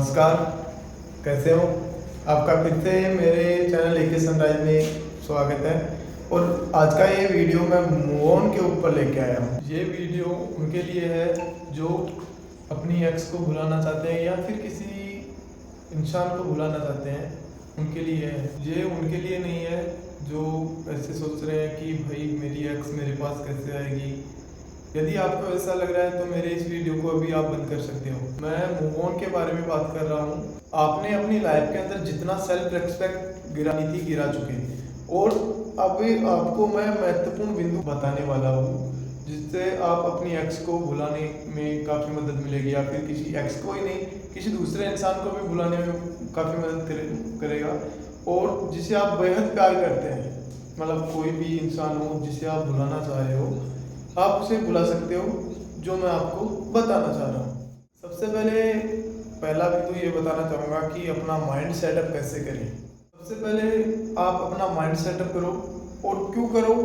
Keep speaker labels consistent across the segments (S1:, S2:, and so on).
S1: नमस्कार, कैसे हो? आपका फिर से मेरे चैनल एके सनराइज में स्वागत है। और आज का ये वीडियो मैं मूव ऑन के ऊपर लेके आया हूँ। ये वीडियो उनके लिए है जो अपनी एक्स को भुलाना चाहते हैं या फिर किसी इंसान को भुलाना चाहते हैं, उनके लिए है। ये उनके लिए नहीं है जो ऐसे सोच रहे हैं कि भाई मेरी एक्स मेरे पास कैसे आएगी। यदि आपको ऐसा लग रहा है तो मेरे इस वीडियो को अभी आप बंद कर सकते हो। मैं मूव ऑन के बारे में बात कर रहा हूँ। आपने अपनी लाइफ के अंदर जितना सेल्फ रिस्पेक्ट गिरानी थी गिरा चुके, और अभी आपको मैं महत्वपूर्ण बिंदु बताने वाला हूँ जिससे आप अपनी एक्स को भुलाने में काफ़ी मदद मिलेगी, या फिर किसी एक्स को ही नहीं किसी दूसरे इंसान को भी भुलाने में काफ़ी मदद करेगा। और जिसे आप बेहद प्यार करते हैं, मतलब कोई भी इंसान हो जिसे आप भुलाना चाह रहे हो, आप उसे बुला सकते हो, जो मैं आपको बताना चाह रहा हूँ। सबसे पहला बिंदु ये बताना चाहूँगा कि अपना माइंड सेटअप कैसे करें। सबसे पहले आप अपना माइंड सेटअप करो, और क्यों करो,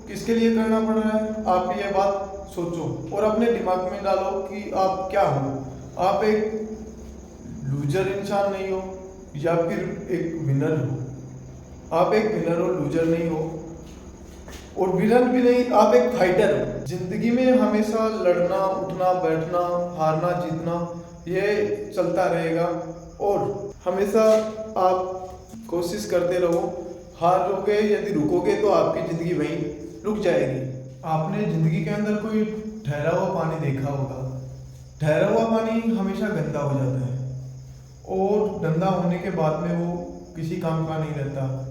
S1: किसके लिए करना पड़ रहा है, आप ये बात सोचो और अपने दिमाग में डालो कि आप क्या हो। आप एक लूजर इंसान नहीं हो या फिर एक विनर हो। आप एक विनर और लूजर नहीं हो, और विलन भी नहीं, आप एक फाइटर हो। जिंदगी में हमेशा लड़ना, उठना, बैठना, हारना, जीतना ये चलता रहेगा, और हमेशा आप कोशिश करते रहो। हारोगे यदि रुकोगे तो आपकी ज़िंदगी वहीं रुक जाएगी। आपने ज़िंदगी के अंदर कोई ठहरा हुआ पानी देखा होगा। ठहरा हुआ पानी हमेशा गंदा हो जाता है, और गंदा होने के बाद में वो किसी काम का नहीं रहता।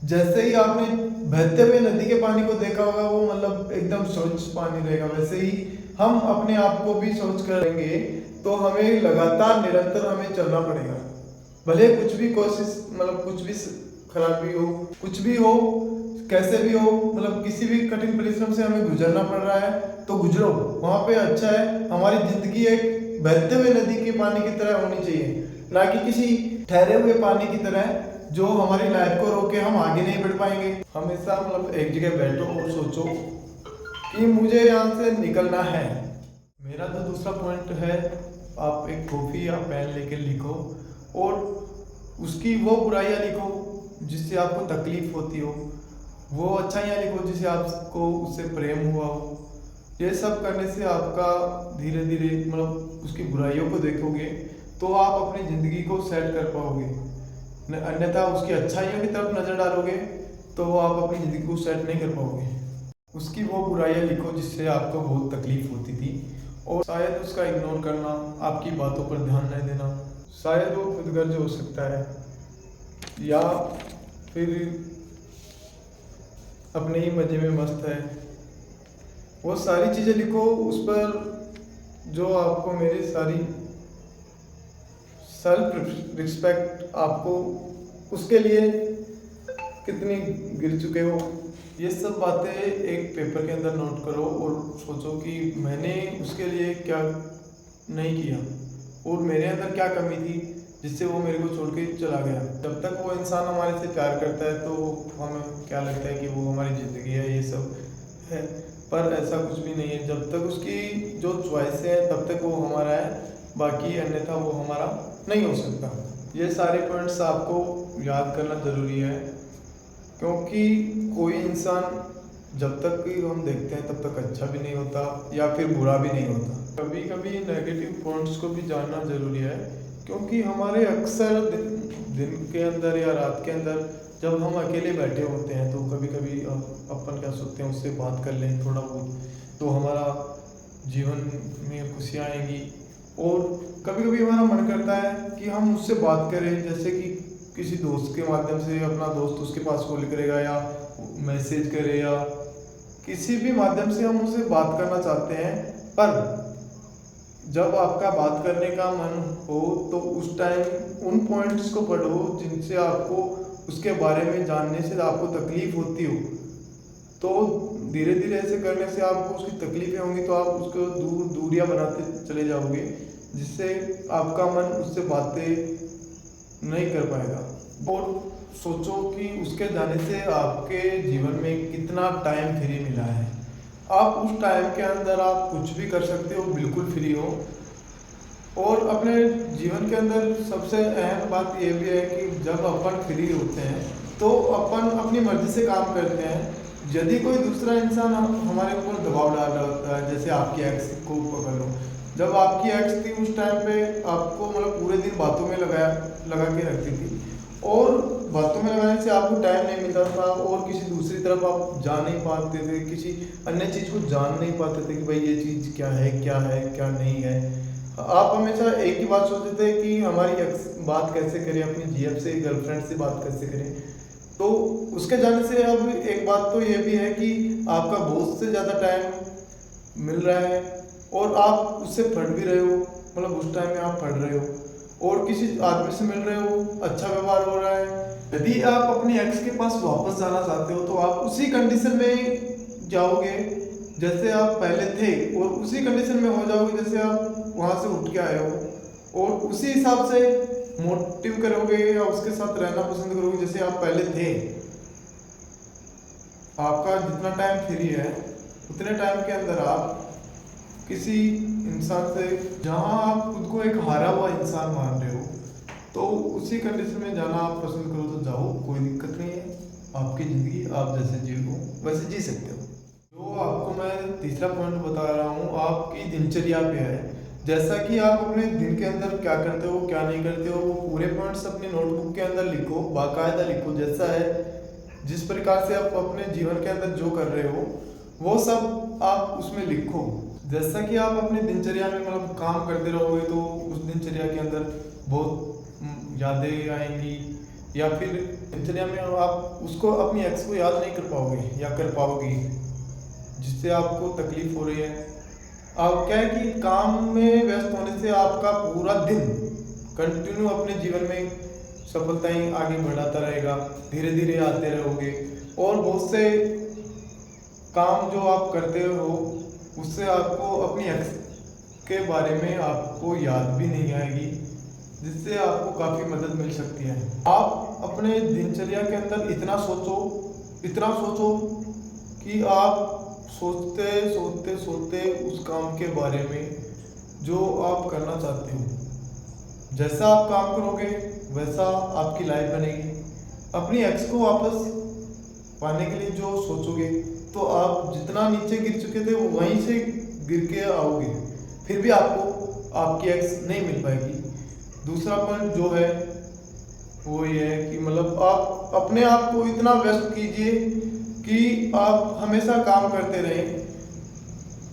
S1: जैसे ही आपने बहते हुए नदी के पानी को देखा होगा, वो मतलब एकदम स्वच्छ पानी रहेगा, वैसे ही हम अपने आप को भी सोच करेंगे तो हमें लगातार निरंतर हमें चलना पड़ेगा। भले कुछ भी कोशिश, मतलब कुछ भी खराबी हो, कुछ भी हो, कैसे भी हो, मतलब किसी भी कठिन परिश्रम से हमें गुजरना पड़ रहा है तो गुजरो, वहाँ पे अच्छा है। हमारी जिंदगी एक बहते हुए नदी के पानी की तरह होनी चाहिए, ना कि किसी ठहरे हुए पानी की तरह जो हमारी लाइफ को रोके हम आगे नहीं बढ़ पाएंगे। हमेशा मतलब एक जगह बैठो और सोचो कि मुझे यहाँ से निकलना है। मेरा जो दूसरा पॉइंट है, आप एक कॉपी या पेन लेके लिखो, और उसकी वो बुराइयाँ लिखो जिससे आपको तकलीफ होती हो, वो अच्छाइयाँ लिखो जिसे आपको उससे प्रेम हुआ हो। ये सब करने से आपका धीरे धीरे मतलब उसकी बुराइयों को देखोगे तो आप अपनी ज़िंदगी को सेट कर पाओगे। अन्यथा उसकी अच्छाइयों की तरफ नज़र डालोगे तो आप अपनी ज़िंदगी को सेट नहीं कर पाओगे। उसकी वो बुराइयाँ लिखो जिससे आपको बहुत तकलीफ होती थी, और शायद उसका इग्नोर करना, आपकी बातों पर ध्यान नहीं देना, शायद वो खुदगर्ज हो सकता है, या फिर अपने ही मज़े में मस्त है। वो सारी चीज़ें लिखो उस पर जो आपको मेरी सारी सेल्फ रिस्पेक्ट, आपको उसके लिए कितनी गिर चुके हो, ये सब बातें एक पेपर के अंदर नोट करो और सोचो कि मैंने उसके लिए क्या नहीं किया, और मेरे अंदर क्या कमी थी जिससे वो मेरे को छोड़ के चला गया। जब तक वो इंसान हमारे से प्यार करता है तो हमें क्या लगता है कि वो हमारी ज़िंदगी है, ये सब है, पर ऐसा कुछ भी नहीं है। जब तक उसकी जो चॉइस है तब तक वो हमारा है, बाकी अन्यथा वो हमारा नहीं हो सकता। ये सारे पॉइंट्स आपको याद करना ज़रूरी है, क्योंकि कोई इंसान जब तक कि हम देखते हैं तब तक अच्छा भी नहीं होता या फिर बुरा भी नहीं होता। कभी कभी नेगेटिव पॉइंट्स को भी जानना ज़रूरी है, क्योंकि हमारे अक्सर दिन के अंदर या रात के अंदर जब हम अकेले बैठे होते हैं तो कभी कभी अपन क्या सोचते हैं उससे बात कर लें थोड़ा बहुत, तो हमारा जीवन में खुशियाँ आएंगी। और कभी कभी हमारा मन करता है कि हम उससे बात करें, जैसे कि किसी दोस्त के माध्यम से अपना दोस्त उसके पास कॉल करेगा या मैसेज करे या किसी भी माध्यम से हम उससे बात करना चाहते हैं। पर जब आपका बात करने का मन हो तो उस टाइम उन पॉइंट्स को पढ़ो जिनसे आपको उसके बारे में जानने से आपको तकलीफ होती हो। तो धीरे धीरे ऐसे करने से आपको उसकी तकलीफें होंगी तो आप उसको दूरियां बनाते चले जाओगे, जिससे आपका मन उससे बातें नहीं कर पाएगा। और सोचो कि उसके जाने से आपके जीवन में कितना टाइम फ्री मिला है। आप उस टाइम के अंदर आप कुछ भी कर सकते हो, बिल्कुल फ्री हो। और अपने जीवन के अंदर सबसे अहम बात ये भी है कि जब अपन फ्री होते हैं तो अपन अपनी मर्जी से काम करते हैं। यदि कोई दूसरा इंसान हमारे ऊपर दबाव डाल रहा होता है, जैसे आपकी एक्स को पकड़ लो, जब आपकी एक्स थी उस टाइम पे आपको मतलब पूरे दिन बातों में लगा के रखती थी, और बातों में लगाने से आपको टाइम नहीं मिलता था और किसी दूसरी तरफ आप जा नहीं पाते थे, किसी अन्य चीज़ को जान नहीं पाते थे कि भाई ये चीज़ क्या है क्या नहीं है। आप हमेशा एक ही बात सोचते थे कि हमारी एक्स बात कैसे करें, अपनी जीएफ से गर्लफ्रेंड से बात कैसे करें। तो उसके जाने से अब एक बात तो ये भी है कि आपका बॉस से ज़्यादा टाइम मिल रहा है और आप उससे पढ़ भी रहे हो, मतलब उस टाइम में आप पढ़ रहे हो और किसी आदमी से मिल रहे हो, अच्छा व्यवहार हो रहा है। यदि आप अपनी एक्स के पास वापस जाना चाहते हो तो आप उसी कंडीशन में जाओगे जैसे आप पहले थे, और उसी कंडीशन में हो जाओगे जैसे आप वहाँ से उठ के आए हो, और उसी हिसाब से मोटिव करोगे या उसके साथ रहना पसंद करोगे जैसे आप पहले थे। आपका जितना टाइम फ्री है उतने टाइम के अंदर आप किसी इंसान से, जहाँ आप खुद को एक हारा हुआ इंसान मान रहे हो, तो उसी कंडीशन में जाना आप पसंद करो तो जाओ, कोई दिक्कत नहीं है। आपकी ज़िंदगी आप जैसे जियो वैसे जी सकते हो। जो आपको मैं तीसरा पॉइंट बता रहा हूँ आपकी दिनचर्या पे है। जैसा कि आप अपने दिन के अंदर क्या करते हो क्या नहीं करते हो, वो पूरे पॉइंट्स अपनी नोटबुक के अंदर लिखो, बाकायदा लिखो। जैसा है जिस प्रकार से आप अपने जीवन के अंदर जो कर रहे हो वो सब आप उसमें लिखो। जैसा कि आप अपनी दिनचर्या में मतलब काम करते रहोगे तो उस दिनचर्या के अंदर बहुत यादें आएंगी, या फिर दिनचर्या में आप उसको अपनी एक्स को याद नहीं कर पाओगे या कर पाओगी, जिससे आपको तकलीफ हो रही है। अब क्या है कि काम में व्यस्त होने से आपका पूरा दिन कंटिन्यू अपने जीवन में सफलताएं आगे बढ़ाता रहेगा, धीरे धीरे आते रहोगे, और बहुत से काम जो आप करते हो उससे आपको अपनी एक्स के बारे में आपको याद भी नहीं आएगी, जिससे आपको काफ़ी मदद मिल सकती है। आप अपने दिनचर्या के अंदर इतना सोचो कि आप सोचते सोचते सोचते उस काम के बारे में जो आप करना चाहते हो। जैसा आप काम करोगे वैसा आपकी लाइफ बनेगी। अपनी एक्स को वापस पाने के लिए जो सोचोगे तो आप जितना नीचे गिर चुके थे वो वहीं से गिर के आओगे, फिर भी आपको आपकी एक्स नहीं मिल पाएगी। दूसरा पॉइंट जो है वो ये है कि मतलब आप अपने आप को इतना व्यस्त कीजिए कि आप हमेशा काम करते रहें,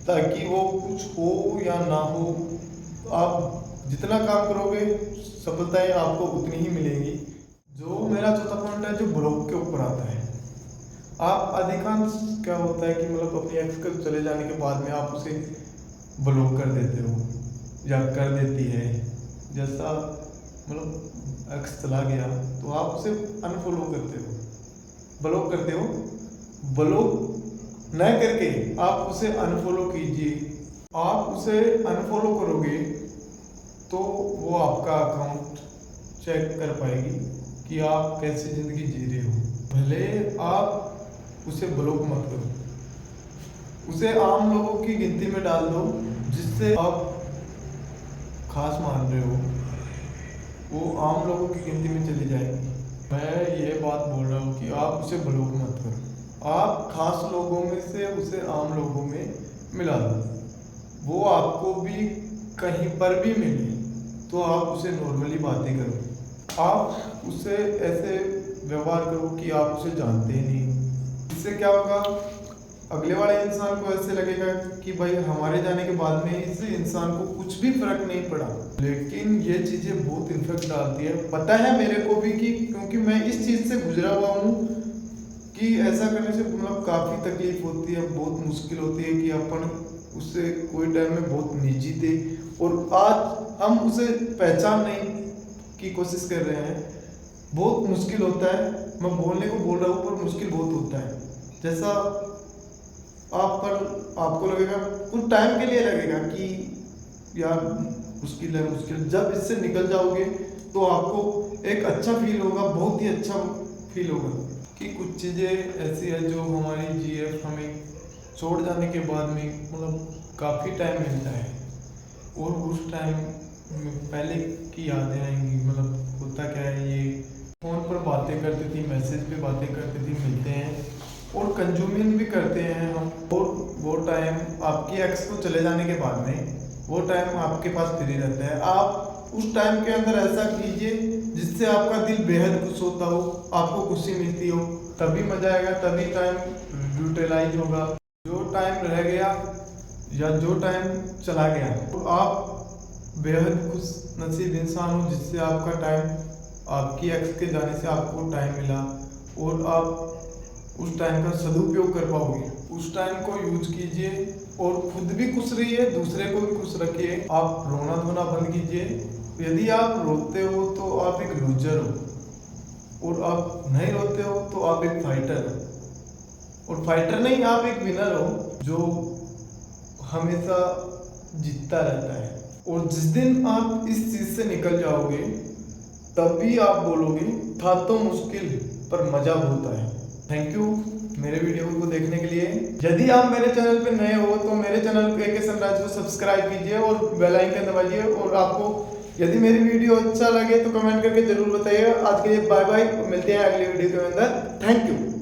S1: ताकि वो कुछ हो या ना हो, आप जितना काम करोगे सफलताएं आपको उतनी ही मिलेंगी। जो मेरा चौथा पॉइंट है जो ब्लॉक के ऊपर आता है। आप अधिकांश क्या होता है कि मतलब अपनी एक्स के चले जाने के बाद में आप उसे ब्लॉक कर देते हो या कर देती है। जैसा मतलब एक्स चला गया तो आप उसे अनफॉलो करते हो, ब्लॉक करते हो। ब्लॉक न करके आप उसे अनफॉलो कीजिए। आप उसे अनफॉलो करोगे तो वो आपका अकाउंट चेक कर पाएगी कि आप कैसी ज़िंदगी जी रहे हो। भले आप उसे ब्लॉक मत करो, उसे आम लोगों की गिनती में डाल दो जिससे आप खास मान रहे हो, वो आम लोगों की गिनती में चली जाएगी। मैं ये बात बोल रहा हूँ कि आप उसे ब्लॉक मत करो, आप खास लोगों में से उसे आम लोगों में मिला दो। वो आपको भी कहीं पर भी मिले तो आप उसे नॉर्मली बातें करो, आप उससे ऐसे व्यवहार करो कि आप उसे जानते ही नहीं। इससे क्या होगा, अगले वाले इंसान को ऐसे लगेगा कि भाई हमारे जाने के बाद में इस इंसान को कुछ भी फर्क नहीं पड़ा। लेकिन ये चीज़ें बहुत इफेक्ट डालती है, पता है मेरे को भी, कि क्योंकि मैं इस चीज़ से गुजरा हुआ हूँ कि ऐसा करने से मतलब काफ़ी तकलीफ होती है, बहुत मुश्किल होती है कि अपन उससे कोई टाइम में बहुत निजी थे और आज हम उसे पहचानने की कोशिश कर रहे हैं। बहुत मुश्किल होता है, मैं बोलने को बोल रहा हूँ पर मुश्किल बहुत होता है। जैसा आपको लगेगा, कुछ टाइम के लिए लगेगा कि यार मुश्किल है, मुश्किल। जब इससे निकल जाओगे तो आपको एक अच्छा फील होगा, बहुत ही अच्छा फील होगा कि कुछ चीज़ें ऐसी है जो हमारी जीएफ हमें छोड़ जाने के बाद में मतलब काफ़ी टाइम मिलता है, और उस टाइम पहले की यादें आएंगी। मतलब होता क्या है, ये फ़ोन पर बातें करती थी, मैसेज पे बातें करती थी, मिलते हैं और कंज्यूमिंग भी करते हैं हम। और वो टाइम आपकी एक्स को चले जाने के बाद में वो टाइम आपके पास फ्री रहता है। आप उस टाइम के अंदर ऐसा कीजिए जिससे आपका दिल बेहद खुश होता हो, आपको खुशी मिलती हो, तभी मज़ा आएगा, तभी टाइम यूटिलाइज होगा। जो टाइम रह गया या जो टाइम चला गया, तो आप बेहद खुश नसीब इंसान हो जिससे आपका टाइम, आपकी एक्स के जाने से आपको टाइम मिला और आप उस टाइम का सदुपयोग कर पाओगे। उस टाइम को यूज कीजिए और खुद भी खुश रहिए, दूसरे को भी खुश रखिए। आप रोना धोना बंद कीजिए। यदि आप रोते हो तो आप एक लूजर हो, और आप नहीं रोते हो तो आप एक फाइटर हो। और फाइटर नहीं, आप एक विनर हो जो हमेशा जीतता रहता है। और जिस दिन आप इस चीज से निकल जाओगे तभी आप बोलोगे था तो मुश्किल पर मजा बहुत आया। थैंक यू मेरे वीडियो को देखने के लिए। यदि आप मेरे चैनल पे नए हो तो मेरे चैनल के सनराइज को सब्सक्राइब कीजिए और बेल आइकन दबाइए। और आपको यदि मेरी वीडियो अच्छा लगे तो कमेंट करके जरूर बताइएगा। आज के लिए बाय बाय, मिलते हैं अगली वीडियो के अंदर। Thank you.